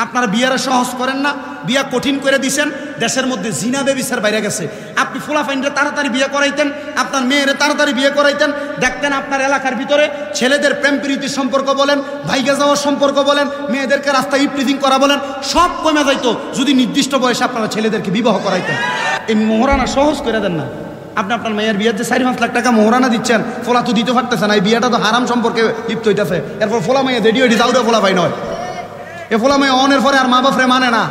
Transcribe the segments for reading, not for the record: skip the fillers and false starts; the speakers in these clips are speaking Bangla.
আপনারা বিয়ারে সহজ করেন না, বিয়া কঠিন করে দিছেন। দেশের মধ্যে জিনা বেবিচার বাইরে গেছে। আপনি ফুলাফাইনরে তাড়াতাড়ি বিয়ে করাইতেন, আপনার মেয়েরে তাড়াতাড়ি বিয়ে করাইতেন, দেখতেন আপনার এলাকার ভিতরে ছেলেদের প্রেম প্রীতির সম্পর্ক বলেন, ভাইগা যাওয়ার সম্পর্ক বলেন, মেয়েদেরকে রাস্তায় ইপ্রিজিং করা বলেন, সব কমে যাইতো যদি নির্দিষ্ট বয়সে আপনারা ছেলেদেরকে বিবাহ করাইতেন। এই মোহরানা সহজ করে দেন না। আপনি আপনার মেয়ের বিয়ের যে 4-5 লাখ টাকা মোহরানা দিচ্ছেন, ফোলা তো দিতে পারতেছে না। এই বিয়েটা তো হারাম সম্পর্কে লিপ্ত হইতেছে। এরপর ফোলা মেয়ে রেডিও যাউরে ফোলা ভাই নয়, এ ফোলা মেয়ে অনের পরে আর মা বাপরে মানে না,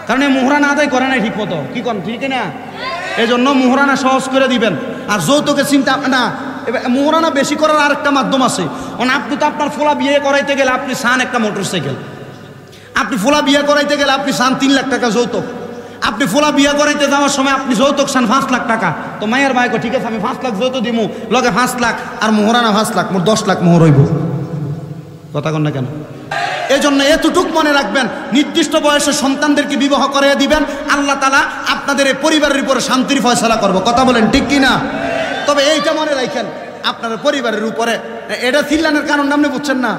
কারণ এই মোহরানা আদায় করে নাই ঠিক মতো। কি করেন ঠিক না? এই জন্য মোহরানা সহজ করে দিবেন। আর যৌতুকের চিন্তা না, মোহরানা বেশি করার আরেকটা মাধ্যম আছে। আপনি তো আপনার ফোলা বিয়ে করাইতে গেলে আপনি চান একটা মোটরসাইকেল, আপনি ফোলা বিয়ে করাইতে গেলে আপনি চান 3 লাখ টাকা যৌতুক, আপনি ফোলা বিয়ে করাইতে যাওয়ার সময় আপনি যৌতুক চান 5 লাখ টাকা। তো মায়ের ভাইকে ঠিক আছে আমি 5 লাখ যৌতুক দিমু, লগে 5 লাখ আর মোহরানা 5 লাখ, মোট 10 লাখ মোহর হইব। কথা কন না কেন? এই জন্য এতটুক মনে রাখবেন, নির্দিষ্ট বয়সে সন্তানদেরকে বিবাহ করে দিবেন, আল্লাহ তাআলা আপনাদের এই পরিবারের উপরে শান্তির ফয়সালা করবো। কথা বলেন ঠিক কিনা? তবে এইটা মনে রাখেন, আপনার পরিবারের উপরে এটা চিল্লানোর কারণ আপনি বুঝছেন না।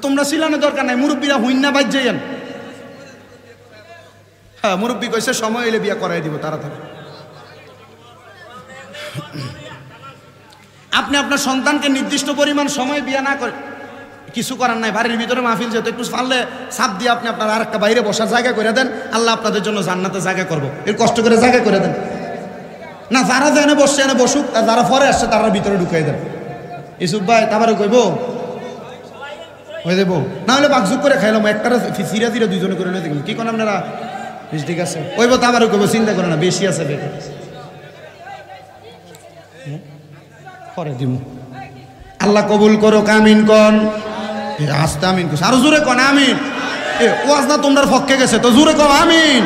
তোমরা চিল্লানোর দরকার নাই, মুরব্বীরা হুইন্না বাইর যাইয়েন। হ্যাঁ, মুরব্বী কইছে সময় এলে বিয়া করাই দিব তাড়াতাড়ি। আপনি আপনার সন্তানকে নির্দিষ্ট পরিমাণ সময় বিয়া না করে কিছু করার নাই। বাড়ির ভিতরে মাহফিল যেহেতু একটু পারলে সাপ দিয়ে আপনি আপনার আর একটা বাইরে বসার জায়গা করে দেন, আল্লাহ আপনাদের জন্য জান্নাতে জায়গা করবো। এর কষ্ট করে জায়গা করে দেন না, যারা যেখানে বসছে এনে বসুক, আর যারা পরে আসছে তারা ভিতরে ঢুকাই দেন। ইসুফ ভাই তারপরে কইব হয়ে দেবো, না হলে বাকঝুক করে খাইলাম, একটা সিরা সিরা 2 জনে করে নিয়ে দেখলাম। কি কোন আপনারা? ঠিক আছে ওইব, তারপরে কইব চিন্তা করে না, বেশি আছে বেকার পরে দিব। আল্লাহ কবুল করো, আমিন কোন আস্তে আমিন কোন, আরো জোরে কোন আমিন। ওয়াজ না তোমরা ফক্কে গেছে তো জোরে কোন আমিন।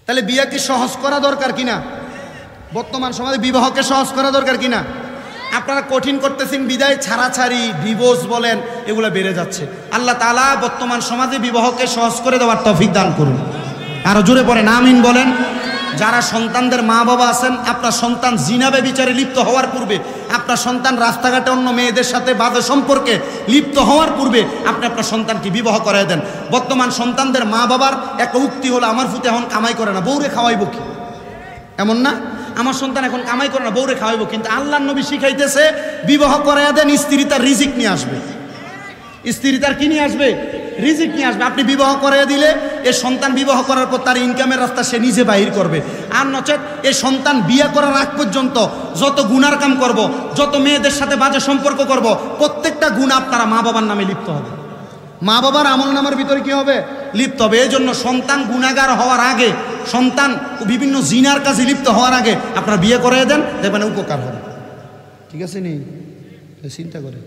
তাহলে বিয়া কি সহজ করা দরকার কিনা? বর্তমান সমাজে বিবাহকে সহজ করা দরকার কিনা? আপনারা কঠিন করতেছেন বিদায় ছাড়াছাড়ি, ডিভোর্স বলেন, এগুলো বেড়ে যাচ্ছে। আল্লাহ তাআলা বর্তমান সমাজে বিবাহকে সহজ করে দেওয়ার তৌফিক দান করুন। আরো জোরে পড়েন আমিন বলেন। যারা সন্তানদের মা বাবা আছেন, আপনার সন্তান জিনা ব্যভিচারে লিপ্ত হওয়ার পূর্বে, আপনার সন্তান রাস্তাঘাটে অন্য মেয়েদের সাথে বাজে সম্পর্কে লিপ্ত হওয়ার পূর্বে আপনি আপনার সন্তানকে বিবাহ করায় দেন। বর্তমান সন্তানদের মা বাবার একটা উক্তি হলো, আমার ফুতে এখন কামাই করে না, বউরে খাওয়াইব কি? এমন না, আমার সন্তান এখন কামাই করে না, বউরে খাওয়াইব। কিন্তু আল্লাহর নবী শিখাইতেছে বিবাহ করায় দেন, স্ত্রী তার রিজিক নিয়ে আসবে। স্ত্রী তার কি নিয়ে আসবে? রিজিক নিয়ে আসবে। আপনি বিবাহ করে দিলে এই সন্তান বিবাহ করার পর তার ইনকামের রাস্তা সে নিজে বাহির করবে। আর নচেত এই সন্তান বিয়ে করার আগ পর্যন্ত যত গুনার কাম করব, যত মেয়েদের সাথে বাজে সম্পর্ক করব, প্রত্যেকটা গুনাহ আপনারা মা বাবার নামে লিপ্ত হবে, মা বাবার আমল নামার ভিতরে কি হবে? লিপ্ত হবে। এই জন্য সন্তান গুনাহগার হওয়ার আগে, সন্তান বিভিন্ন জিনার কাজে লিপ্ত হওয়ার আগে আপনারা বিয়ে করে দেন, দেখবেন উপকার হবে। ঠিক আছে নি? চিন্তা করে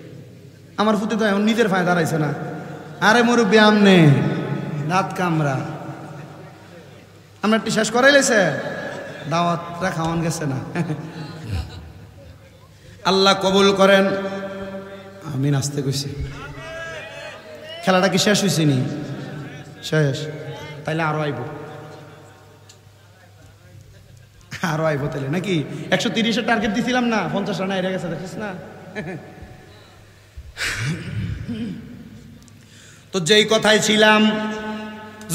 আমার ফুটে তো এখন নিজের ফায়দা দাঁড়াইছে না। আরে মুরব্বী আমনে দাঁত কামরা, আমরা একটু শেষ করাই লেছে, দাওয়াতটা খাওয়ান গেছে না। আল্লাহ কবুল করেন, আমি নাচতে কইছি। খেলাটা কি শেষ হয়েছে নি? শেষ? তাইলে আরো আইব, আরো আইব তাইলে নাকি? 130-এর টার্গেট দিছিলাম না, 50 রান এড়ে গেছে, দেখিস না? তো যেই কথায় ছিলাম,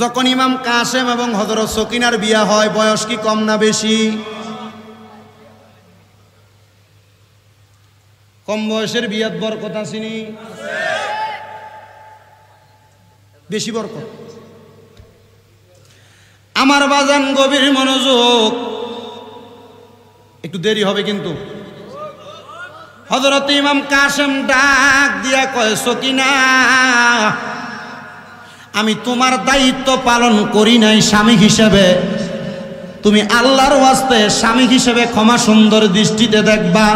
যখন ইমাম কাসেম এবং হযরত সকিনার বিয়া হয়, বয়স কি কম না বেশি? কম বয়সের বিয়াত বরকত আসেনি? বেশি বরকত। আমার বাজান গভীর মনোযোগ, একটু দেরি হবে কিন্তু। হযরত ইমাম কাসেম ডাক দিয়া কয়, সকিনা, আমি তোমার দায়িত্ব পালন করি নাই স্বামী হিসেবে, তুমি আল্লাহর ওয়াস্তে স্বামী হিসেবে ক্ষমা সুন্দর দৃষ্টিতে দেখবা।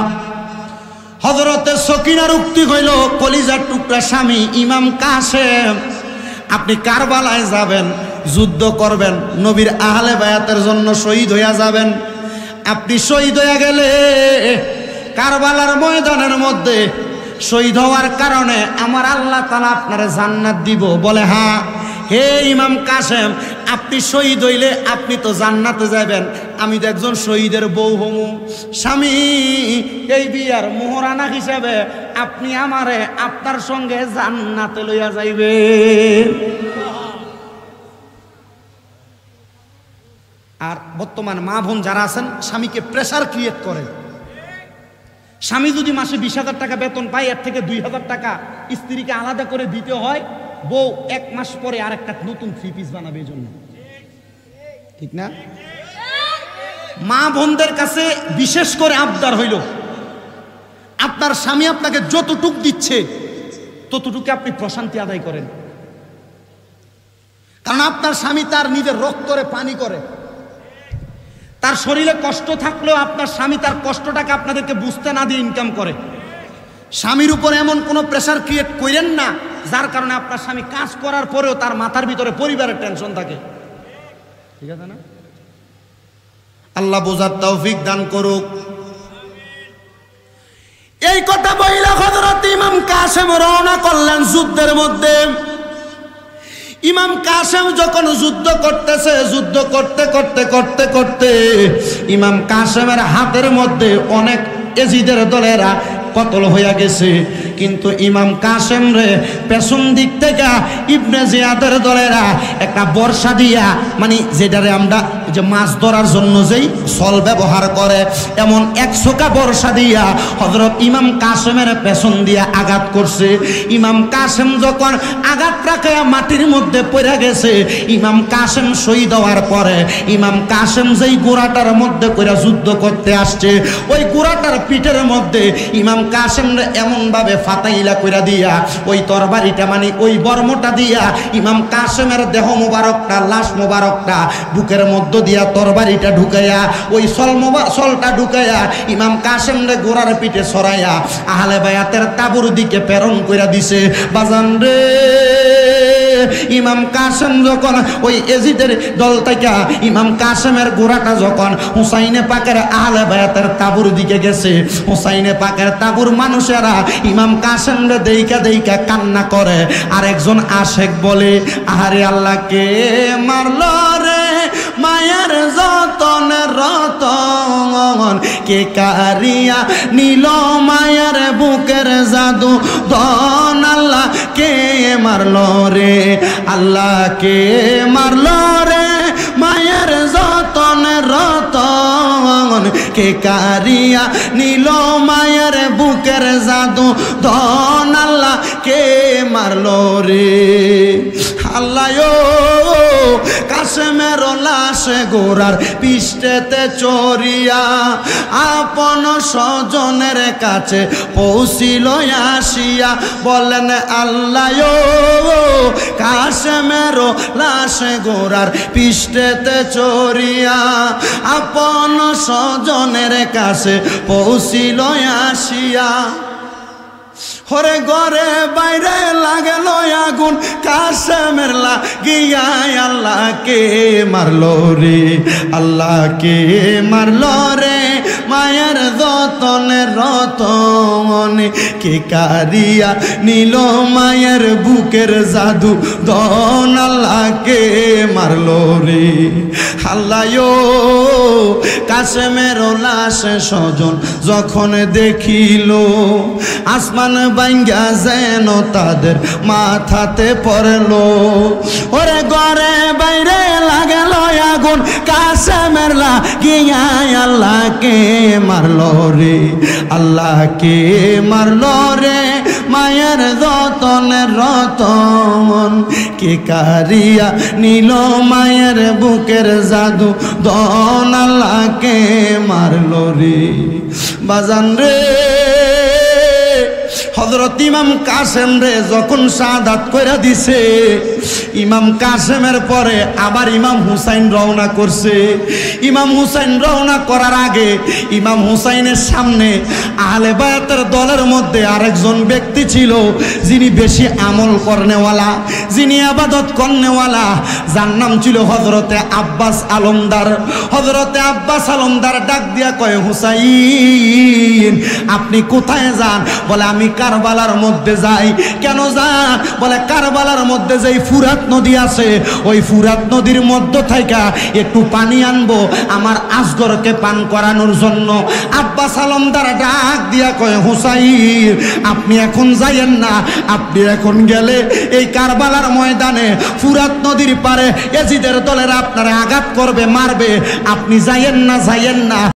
হযরতে সকিনার উক্তি হইল, কলিজার টুকরা স্বামী ইমাম কাসেম, আপনি কারবালায় যাবেন, যুদ্ধ করবেন, নবীর আহলে বায়াতের জন্য শহীদ হইয়া যাবেন। আপনি শহীদ হইয়া গেলে কারবালার ময়দানের মধ্যে শহীদ হওয়ার কারণে আমার আল্লাহ তাআলা আপনারে জান্নাত দিব। বলে হ্যাঁ। হে ইমাম কাসেম, আপনি শহীদ হইলে আপনি তো জান্নাতে যাবেন, আমি তো একজন শহীদের বউ হমু। স্বামী এই বিয়ার মোহরানা হিসাবে আপনি আমারে আপনার সঙ্গে জান্নাতে লইয়া যাইবেন। আর বর্তমান মা বোন যারা আছেন স্বামীকে প্রেসার ক্রিয়েট করেন। স্বামী যদি মাসে 20,000 টাকা বেতন পায়, এর থেকে 2,000 টাকা স্ত্রীকে আলাদা করে দিতে হয়। বউ 1 মাস পরে আর একটা নতুন 3 পিস বানাবে, এই জন্য। ঠিক না? মা বোনদের কাছে বিশেষ করে আবদার হইল, আপনার স্বামী আপনাকে যতটুক দিচ্ছে ততটুকু আপনি প্রশান্তি আদায় করেন। কারণ আপনার স্বামী তার নিজের রক্তরে পানি করে। তার শরীরে কষ্ট থাকলেও আপনার স্বামী তার কষ্টটাকে আপনাদেরকে বুঝতে না দিয়ে ইনকাম করে। স্বামীর উপর এমন কোনো প্রেসার ক্রিয়েট করেন না যার কারণে আপনার স্বামী কাজ করার পরেও তার মাথার ভিতরে পরিবারের টেনশন থাকে। ঠিক আছে না? আল্লাহ বোঝার তৌফিক দান করুক। এই কথা বইলা হযরত ইমাম কাসেম রওনা করলেন যুদ্ধের মধ্যে। ইমাম কাসেম যখন যুদ্ধ করতেছে, যুদ্ধ করতে করতে করতে করতে ইমাম কাসেমের হাতের মধ্যে অনেক এজিদের দলেরা কতল হইয়া গেছে। কিন্তু ইমাম কাসেম রে পেছন দিক থেকে ইবনে জিয়াদের দলেরা একটা বর্ষা দিয়া, মানে যেটারে আমরা যে মাছ ধরার জন্য যেই সল ব্যবহার করে, এমন 1 ছোকা বর্ষা দিয়া হযরত ইমাম কাসেমের পেছন দিয়া আঘাত করছে। ইমাম কাসেম যখন আঘাত রাখে মাটির মধ্যে পড়ে গেছে, ইমাম কাসেম শহীদ হওয়ার পরে ইমাম কাসেম যেই গোড়াটার মধ্যে কইরা যুদ্ধ করতে আসছে, ওই গোড়াটার পিঠের মধ্যে ইমাম কাসেম এমন ভাবে ফাতাইলা কইরা দিয়া ওই তরবারিটা, মানে ওই বর্মটা দিয়া ইমাম কাসেমের দেহ মোবারকটা, লাশ মোবারকটা বুকের মধ্য দিয়া তরবারিটা ঢুকাইয়া, ওই সলটা ঢুকাইয়া ইমাম কাসেম রে গোড়ার পিঠে সরাইয়া আহলে বায়াতের তাবুর দিকে প্রেরণ কইরা দিছে। বাজান রে, ইমাম কাসেম যখন ওই এজিদের দল থেকে ইমাম কাসেমের গোড়াটা যখন হুসাইনে পাকের আহলে বায়াতের তাবুর দিকে গেছে, হুসাইনে পাকের তাবুর মানুষেরা ইমাম কাসেম রে দেইকা দেইকা কান্না করে। আর একজন আশেক বলে, আহারে আল্লাহকে মারল রে মায়ের যতন রতন, কে কারিয়া নীল মায়ের বুকের জাদু ধন, আল্লাহ কে মারল রে, আল্লাহ কে মারল রে মায়ের যতন রতন, কে কারিয়া নীল মায়ের বুকের জাদু ধন, আল্লাহ কে মারল রে। আল্লাহ কাসেমের লাশ গোরার পিষ্টেতে চড়িয়া আপন স্বজনের কাছে পৌঁছিল আসিয়া, বলেন আল্লাহ কাসেমের লাশ গোরার পিষ্টেতে চড়িয়া আপন স্বজনের কাছে পৌঁছিল আসিয়া। হরে ঘরে বাইরে লাগেল আগুন, কাসেমের লাগিয়া আল্লাহকে মারলো রে, আল্লাহকে মারলো রে মায়ের যতনের রতন, কে কারিয়া নীল মায়ের বুকের জাদু ধন, আল্লাহকে মারলো রে। আল্লাহ কাসেমের লাশ স্বজন যখন দেখিল, আসমান ভাঙ্গা যেন তাদের মাথাতে পড়লো। ওরে ঘরে বাইরে লাগেল আগুন, কাসেমের লাগিয়া আল্লাহকে মারলো রে, আল্লাহকে মারলো রে মায়ের যতনের রতন, কে কারিয়া নীল মায়ের বুকের জাদু ধন, আল্লাহকে মারলো রে। বাজান রে, হযরত ইমাম কাসেম রে যখন শাহাদাত কইরা দিছে, ইমাম কাসেমের পরে আবার ইমাম হুসাইন রওনা করছে। ইমাম হুসাইন রওনা করার আগে ইমাম হুসাইনের সামনে আহলে বায়াতের দলের মধ্যে আরেকজন ব্যক্তি ছিল, যিনি বেশি আমল করনেওয়ালা, যিনি ইবাদত করনেওয়ালা, যার নাম ছিল হযরতে আব্বাস আলমদার। হযরতে আব্বাস আলমদার ডাক দিয়া কয়, হুসাইন আপনি কোথায় যান? বলে আমি কারবালার মধ্যে যাই। কেন যান? বলে কারবালার মধ্যে যেই ফুরাত নদী আছে, ওই ফুরাত নদীর মধ্য থেকে একটু পানি আনবো আমার আসগরকে পান করানোর জন্য। আব্বাস আলমদার ডাক দিয়া কয়, হুসাইন আপনি এখন যাইয়েন না, আপনি এখন গেলে এই কারবালার ময়দানে ফুরাত নদীর পারে এজিদের দলের আপনারা আঘাত করবে, মারবে, আপনি যাইয়েন না, যাইয়েন না।